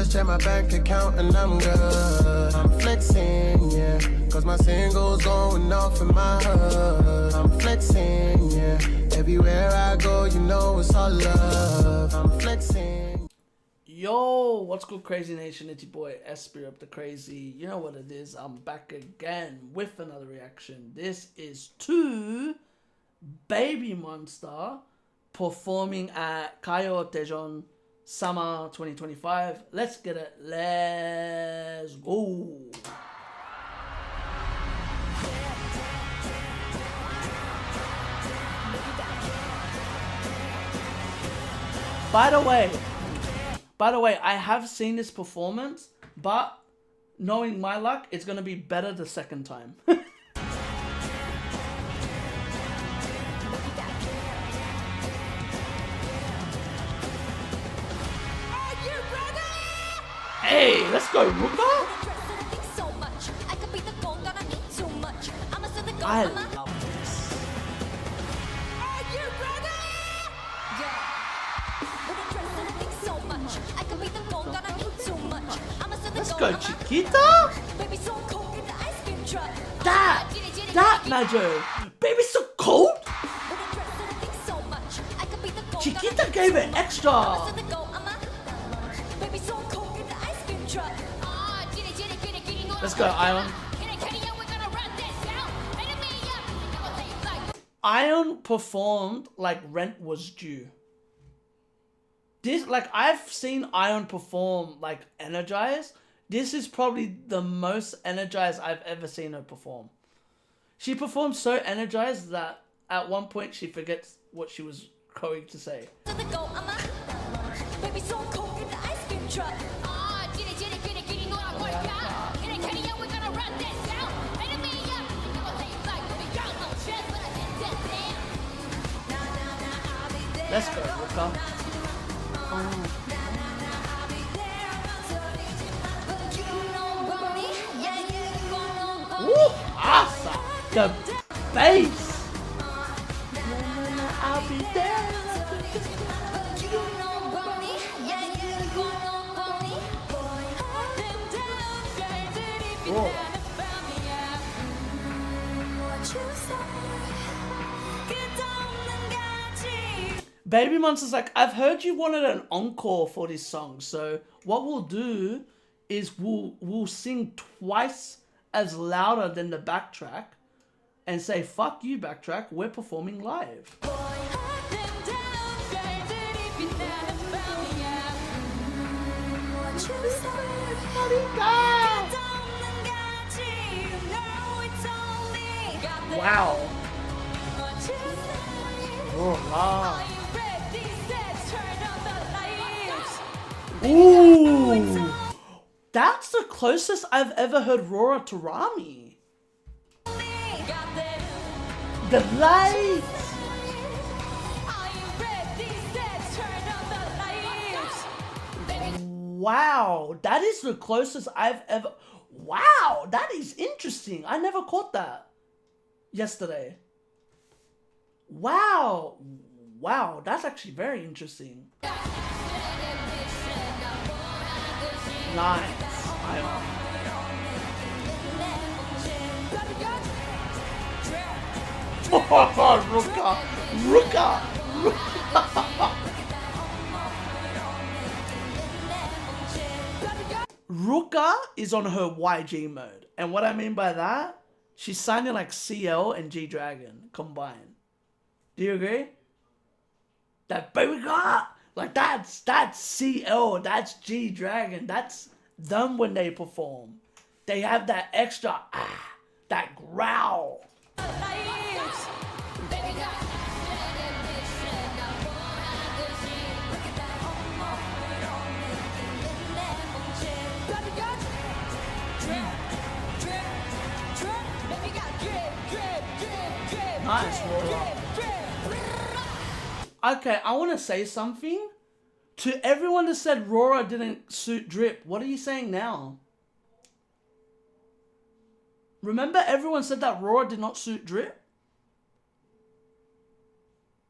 Just check my bank account and I'm good. I'm flexing, yeah, cause my singles going off in my hood. I'm flexing, yeah, everywhere I go, you know it's all love. I'm flexing. Yo, what's good, Crazy Nation? It's your boy Espy up the Crazy. You know what it is, I'm back again with another reaction. This is to BABYMONSTER performing at Kayo Daejeon Summer 2025. Let's get it. Let's go. By the way, I have seen this performance, but knowing my luck, it's gonna be better the second time. Hey, let's go, Ruka! I love this. Let's go, Chiquita! That, Najo! Baby so cold! Chiquita gave it extra! Let's go, Ion. Ion performed like rent was due. This, like, I've seen Ion perform like energized. This is probably the most energized I've ever seen her perform. She performs so energized that at one point she forgets what she was going to say. Let's go, Ruka. Woo! Awesome! The bass! I'll be there. Whoa. BABYMONSTER's like, I've heard you wanted an encore for this song, so what we'll do is we'll sing twice as louder than the backtrack and say, fuck you backtrack, we're performing live. Wow. Oh, wow. Ooh, that's the closest I've ever heard Rora to Rami. The lights. Wow, that is the closest I've ever. Wow, that is interesting. I never caught that yesterday. Wow, wow, that's actually very interesting. Nice. Oh, Ruka! Ruka! Ruka is on her YG mode. And what I mean by that, she's sounding like CL and G-Dragon combined. Do you agree? That baby girl! Like, that's CL, that's G-Dragon, that's them when they perform. They have that extra, that growl. Nice, Rora. Okay, I want to say something. To everyone that said Rora didn't suit Drip, what are you saying now? Remember everyone said that Rora did not suit Drip?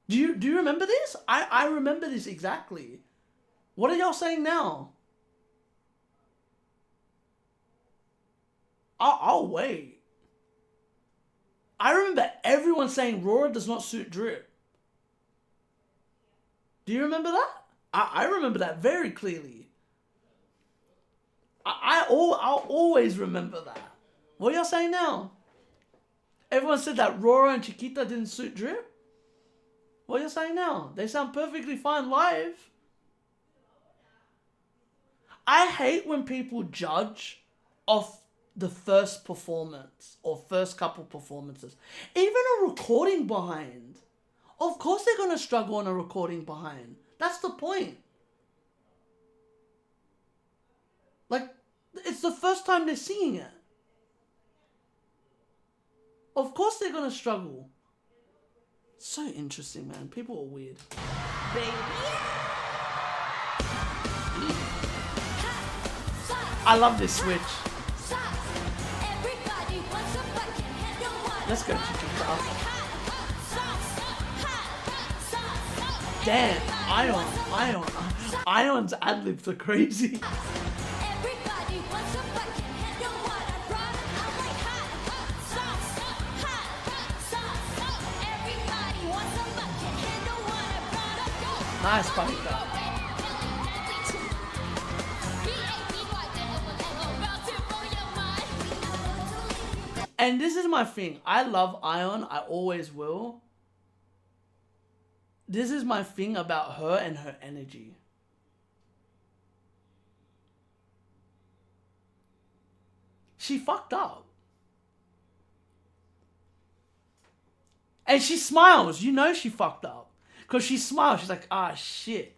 Do you remember this? I remember this exactly. What are y'all saying now? I'll wait. I remember everyone saying Rora does not suit Drip. Do you remember that? I remember that very clearly. I'll always remember that. What are y'all saying now? Everyone said that Rora and Chiquita didn't suit Drip? What are you saying now? They sound perfectly fine live. I hate when people judge off the first performance or first couple performances. Even a recording behind. Of course they're going to struggle on a recording behind. That's the point. Like, it's the first time they're singing it. Of course they're going to struggle. So interesting, man. People are weird. Baby. I love this switch. Let's go, Chiquita. Damn, Ion's ad-libs are crazy. Nice, Panita. And this is my thing. I love Ion. I always will. This is my thing about her and her energy. She fucked up. And she smiles. You know she fucked up. Because she smiles. She's like, ah, shit.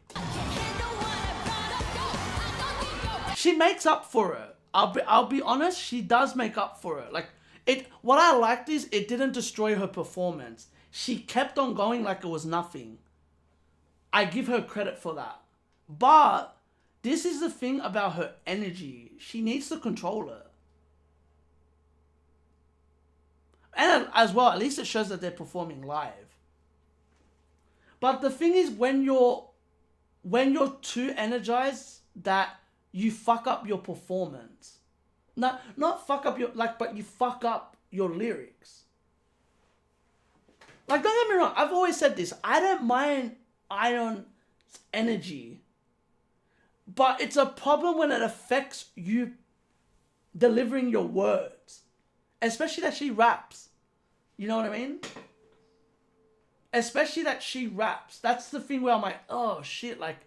She makes up for it. I'll be honest. She does make up for it. Like, what I liked is it didn't destroy her performance. She kept on going like it was nothing. I give her credit for that. But this is the thing about her energy. She needs to control it. And as well, at least it shows that they're performing live. But the thing is, when you're too energized, that you fuck up your performance. Not fuck up but you fuck up your lyrics. Like, don't get me wrong, I've always said this. I don't mind Ion's energy. But it's a problem when it affects you delivering your words. Especially that she raps. You know what I mean? Especially that she raps. That's the thing where I'm like, oh shit, like,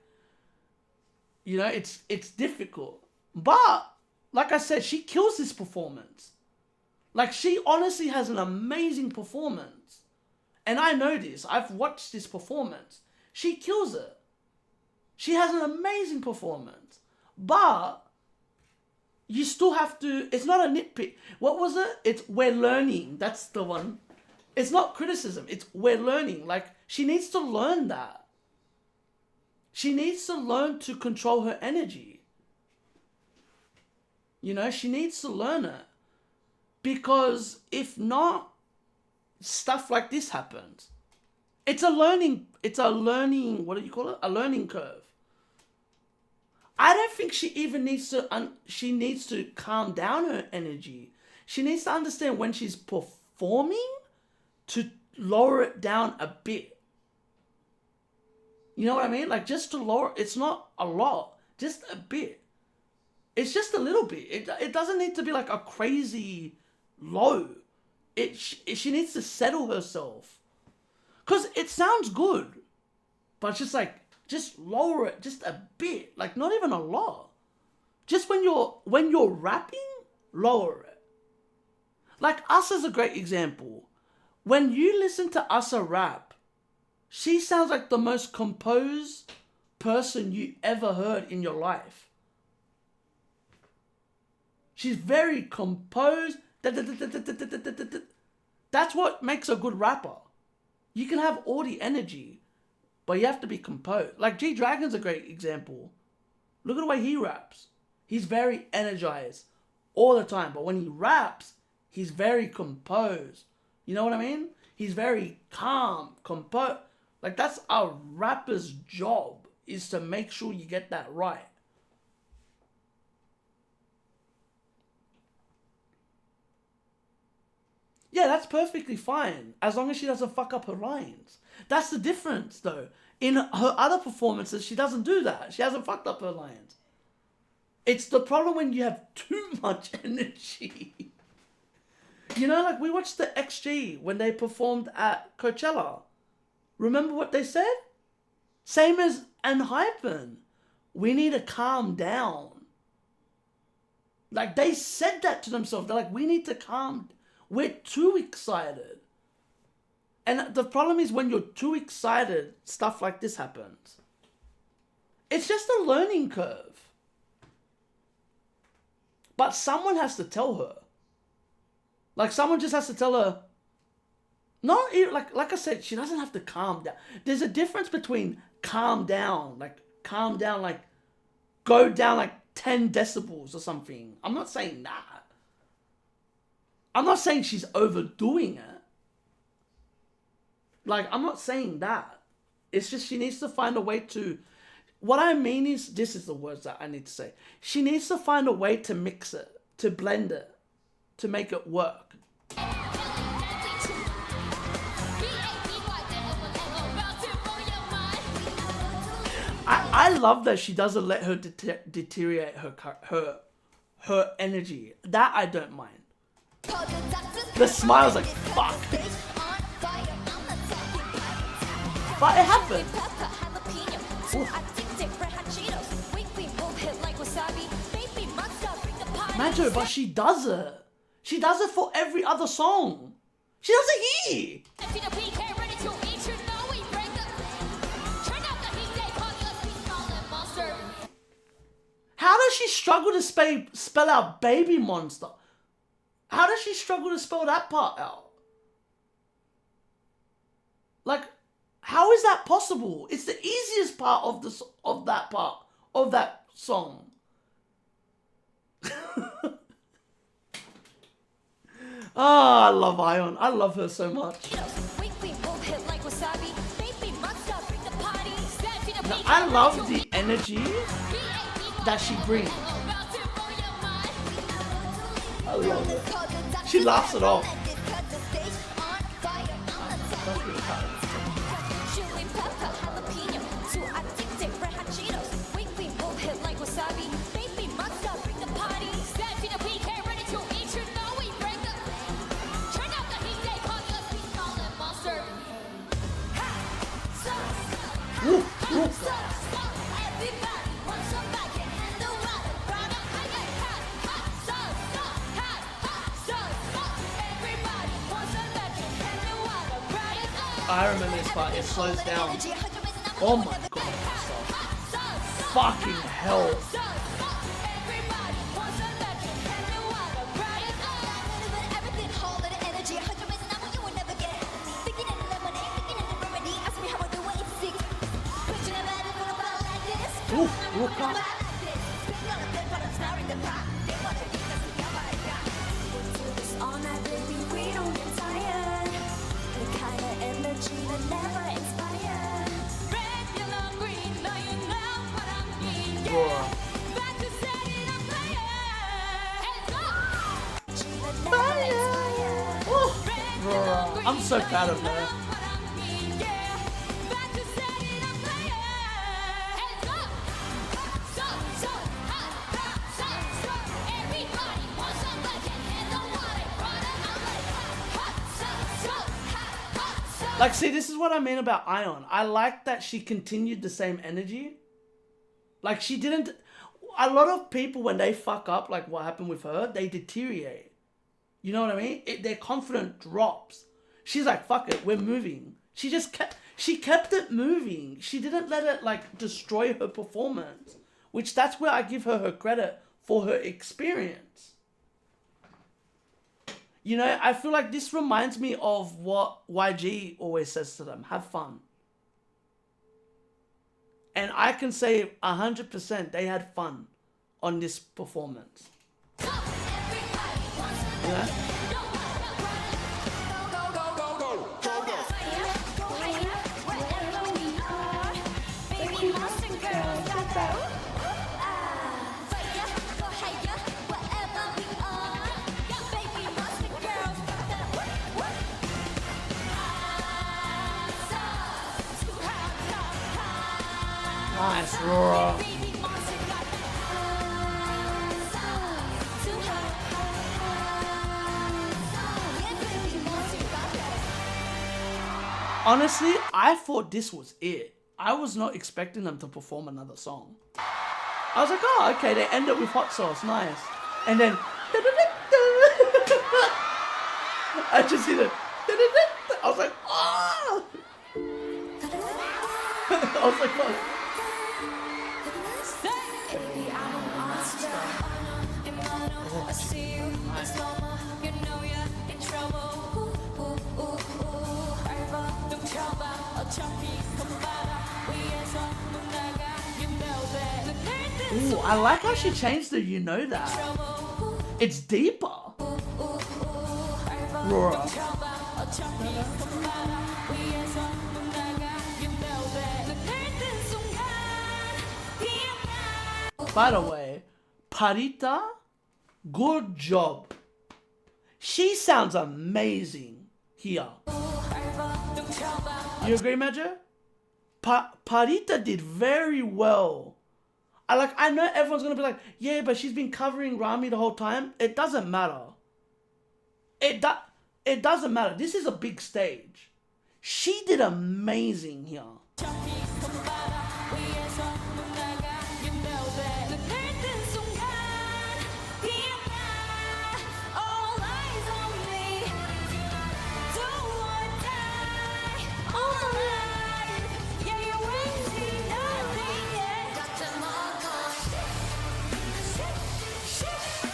you know, it's difficult. But, like I said, she kills this performance. Like, she honestly has an amazing performance. And I know this. I've watched this performance. She kills it. She has an amazing performance. But you still have to... It's not a nitpick. What was it? It's we're learning. That's the one. It's not criticism. It's we're learning. Like, she needs to learn that. She needs to learn to control her energy. You know, she needs to learn it. Because if not, stuff like this happens. It's a learning, what do you call it? A learning curve. I don't think she even needs to, she needs to calm down her energy. She needs to understand when she's performing to lower it down a bit. You know what I mean? Like, just to lower, it's not a lot, just a bit. It's just a little bit. It doesn't need to be like a crazy low. She needs to settle herself. Because it sounds good. But just like, just lower it just a bit. Like, not even a lot. Just when you're rapping, lower it. Like, Us is a great example. When you listen to Asa rap, she sounds like the most composed person you ever heard in your life. She's very composed. That's what makes a good rapper. You can have all the energy, but you have to be composed. Like, G-Dragon's a great example. Look at the way he raps. He's very energized all the time, but when he raps, he's very composed. You know what I mean? He's very calm, composed. Like, that's a rapper's job, is to make sure you get that right. Yeah, that's perfectly fine. As long as she doesn't fuck up her lines. That's the difference, though. In her other performances, she doesn't do that. She hasn't fucked up her lines. It's the problem when you have too much energy. You know, like we watched the XG when they performed at Coachella. Remember what they said? Same as Hypen. We need to calm down. Like they said that to themselves. They're like, we need to calm. We're too excited. And the problem is when you're too excited, stuff like this happens. It's just a learning curve. But someone has to tell her. Like someone just has to tell her. No, like I said, she doesn't have to calm down. There's a difference between calm down, like go down like 10 decibels or something. I'm not saying that. I'm not saying she's overdoing it. Like, I'm not saying that. It's just she needs to find a way to... What I mean is, this is the words that I need to say. She needs to find a way to mix it, to blend it, to make it work. I love that she doesn't let her deteriorate her energy. That I don't mind. The smile's like, fuck. But it happened. Majo, but she does it. She does it for every other song. She does it here. How does she struggle to spell out Baby Monster? How does she struggle to spell that part out? Like, how is that possible? It's the easiest part of that song. Oh, I love Ion. I love her so much. Now, I love the energy that she brings. I love it. She laughs it off. I remember this part, it slows down. Oh my god, fucking hell. I'm so proud of her. Like, see, this is what I mean about Ion. I like that she continued the same energy. Like, she didn't... A lot of people, when they fuck up, like what happened with her, they deteriorate. You know what I mean? Their confidence drops. She's like, fuck it, we're moving. She kept it moving. She didn't let it, like, destroy her performance. Which, that's where I give her credit for her experience. You know, I feel like this reminds me of what YG always says to them. Have fun. And I can say 100% they had fun on this performance. You know? Nice, Rora. Honestly, I thought this was it. I was not expecting them to perform another song. I was like, oh, okay, they end up with hot sauce, nice. And then, I just see the, I was like, oh! I was like, what? Ooh, I like how she changed the you know that. It's deeper. Rora. By the way, Parita, good job. She sounds amazing here. You agree, Major? Parita did very well. I know everyone's gonna be like, yeah, but she's been covering Rami the whole time. It doesn't matter. It doesn't matter. This is a big stage. She did amazing here.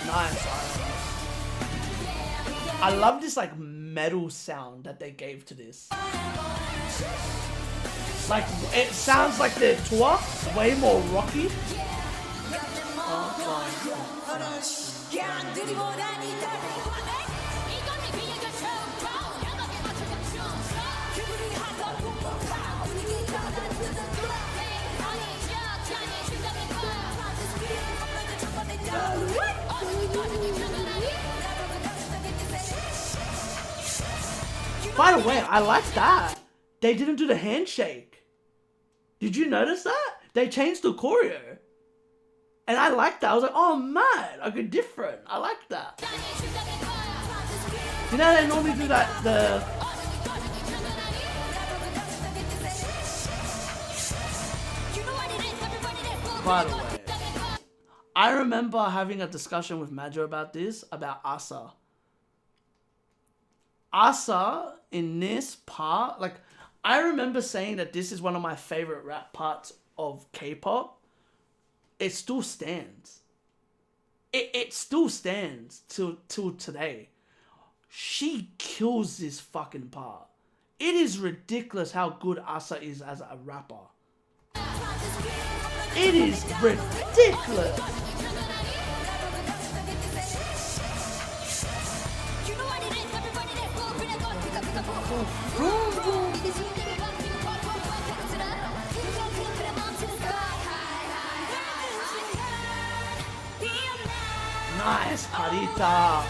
Nice. I love this like metal sound that they gave to this. Like it sounds like their tour way more rocky. By the way, I like that. They didn't do the handshake. Did you notice that? They changed the choreo. And I like that. I was like, oh man, okay, different. I like that. You know they normally do that, By the way, I remember having a discussion with Majo about this, about Asa. Asa, in this part, like, I remember saying that this is one of my favorite rap parts of K-pop. It still stands. It still stands till today. She kills this fucking part. It is ridiculous how good Asa is as a rapper. It is ridiculous. Nice, Parita.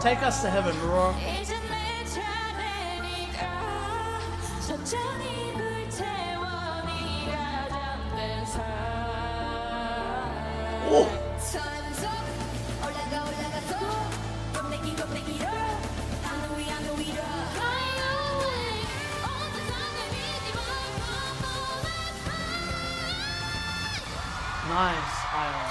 Take us to heaven, Roar. Oh. Nice, Iron.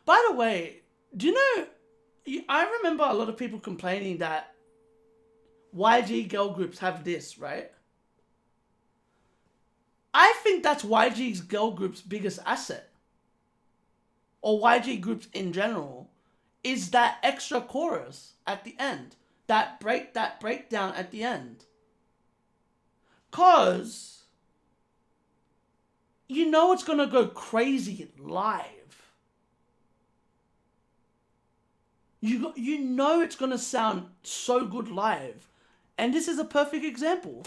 By the way, do you know, I remember a lot of people complaining that YG girl groups have this, right? I think that's YG's girl group's biggest asset, or YG groups in general, is that extra chorus at the end, that breakdown at the end. Cause you know it's gonna go crazy live. You know it's gonna sound so good live, and this is a perfect example.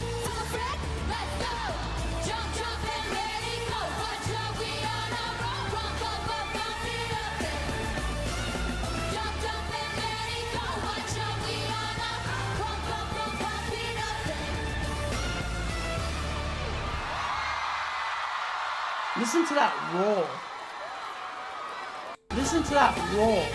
Listen to that roar. Listen to that roar.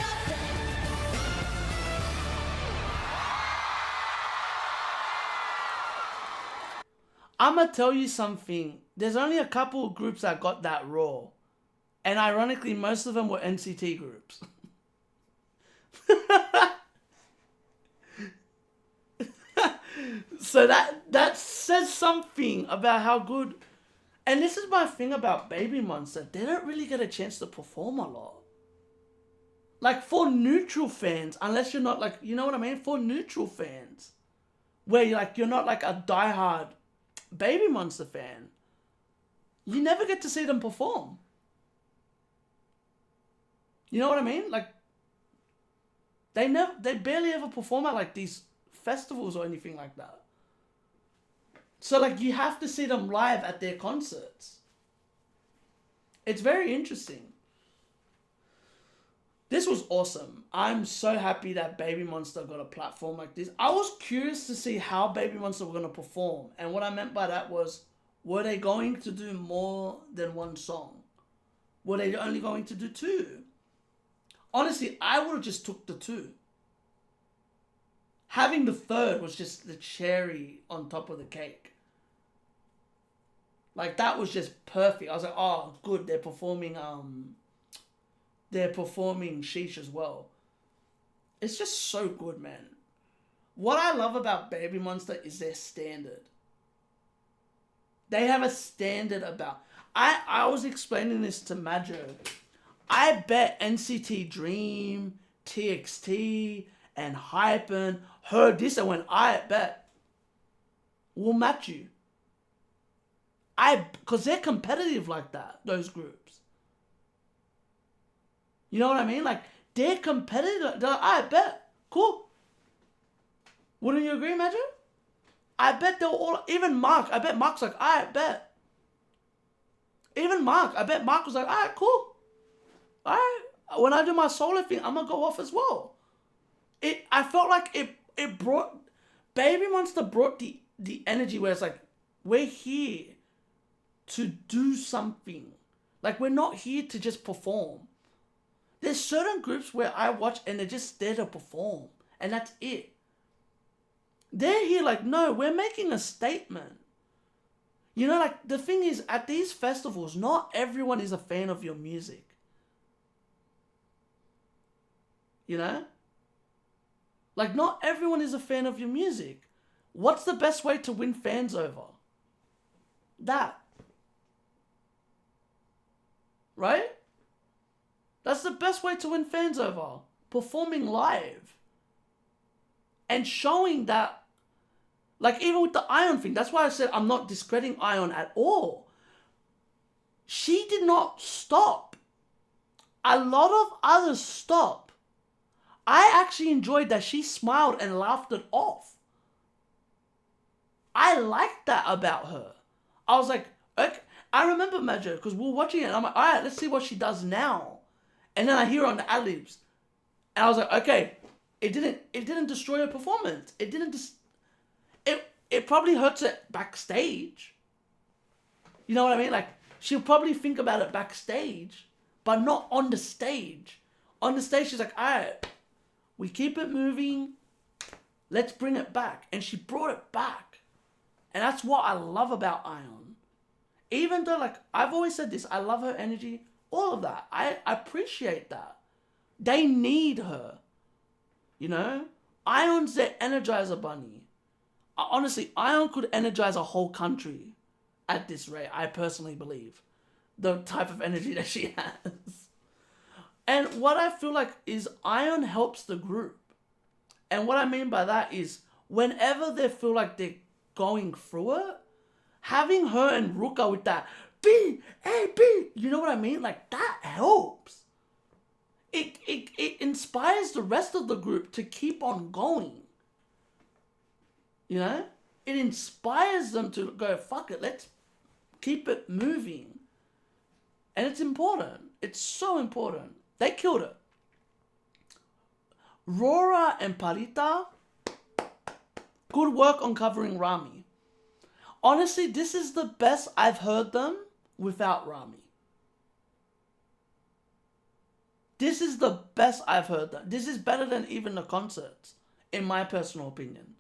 I'ma tell you something. There's only a couple of groups that got that roar. And ironically, most of them were NCT groups. So that says something about how good. And this is my thing about BABYMONSTER. They don't really get a chance to perform a lot. Like, for neutral fans, unless you're not like, you know what I mean? For neutral fans, where you're not like a diehard BABYMONSTER fan, you never get to see them perform. You know what I mean? Like, they barely ever perform at like these festivals or anything like that. So like, you have to see them live at their concerts. It's very interesting. This was awesome. I'm so happy that BABYMONSTER got a platform like this. I was curious to see how BABYMONSTER were going to perform. And what I meant by that was, were they going to do more than one song? Were they only going to do two? Honestly, I would have just took the two. Having the third was just the cherry on top of the cake. Like, that was just perfect. I was like, oh, good, they're performing Sheesh as well. It's just so good, man. What I love about BABYMONSTER is their standard. They have a standard about... I was explaining this to Majo. I bet NCT Dream, TXT, and Hypen heard this and went, I bet we'll match you. Because they're competitive like that, those groups. You know what I mean? Like, they're competitive. They're like, I bet. Cool. Wouldn't you agree, Majo? I bet they're all... Even Mark. I bet Mark's like, I bet. Even Mark. I bet Mark was like, alright, cool. Alright. When I do my solo thing, I'm going to go off as well. I felt like it brought... BABYMONSTER brought the energy where it's like, we're here to do something. Like, we're not here to just perform. There's certain groups where I watch and they're just there to perform. And that's it. They're here like, no, we're making a statement. You know, like, the thing is, at these festivals, not everyone is a fan of your music. You know? Like, not everyone is a fan of your music. What's the best way to win fans over? That. Right? That's the best way to win fans over. Performing live. And showing that, like, even with the Ion thing, that's why I said I'm not discrediting Ion at all. She did not stop. A lot of others stop. I actually enjoyed that she smiled and laughed it off. I liked that about her. I was like, okay. I remember Majo, because we were watching it, and I'm like, alright, let's see what she does now. And then I hear her on the ad-libs. And I was like, okay, it didn't destroy her performance. It probably hurts it backstage. You know what I mean? Like, she'll probably think about it backstage, but not on the stage. On the stage, she's like, alright, we keep it moving. Let's bring it back. And she brought it back. And that's what I love about Ion. Even though, like, I've always said this, I love her energy, all of that. I appreciate that. They need her. You know? Ion's their Energizer Bunny. Honestly, Ion could energize a whole country at this rate, I personally believe. The type of energy that she has. And what I feel like is Ion helps the group. And what I mean by that is whenever they feel like they're going through it, having her and Ruka with that B, A, B, you know what I mean? Like that helps. It inspires the rest of the group to keep on going. You know? It inspires them to go, fuck it, let's keep it moving. And it's important. It's so important. They killed it. Rora and Parita, good work on covering Rami. Honestly, this is the best I've heard them without Rami. This is the best I've heard them. This is better than even the concerts, in my personal opinion.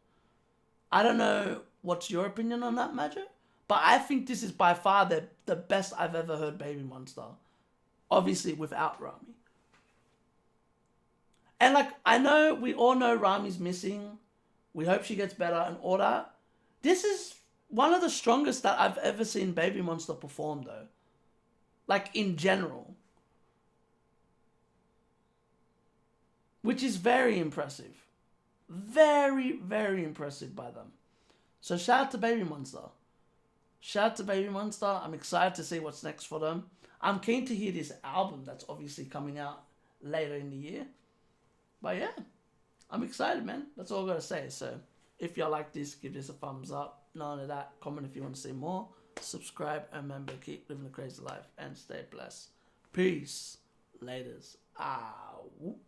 I don't know what's your opinion on that, Magic, but I think this is by far the best I've ever heard Baby Monster. Obviously, without Rami. And like, I know, we all know Rami's missing. We hope she gets better and all that. This is one of the strongest that I've ever seen Baby Monster perform though. Like, in general. Which is very impressive. Very, very impressive by them. So shout out to Baby Monster. Shout out to Baby Monster. I'm excited to see what's next for them. I'm keen to hear this album that's obviously coming out later in the year. But yeah, I'm excited, man. That's all I gotta say. So if y'all like this, give this a thumbs up. Not only that, comment if you want to see more. Subscribe and remember, keep living the crazy life and stay blessed. Peace. Laters. Ah, whoop.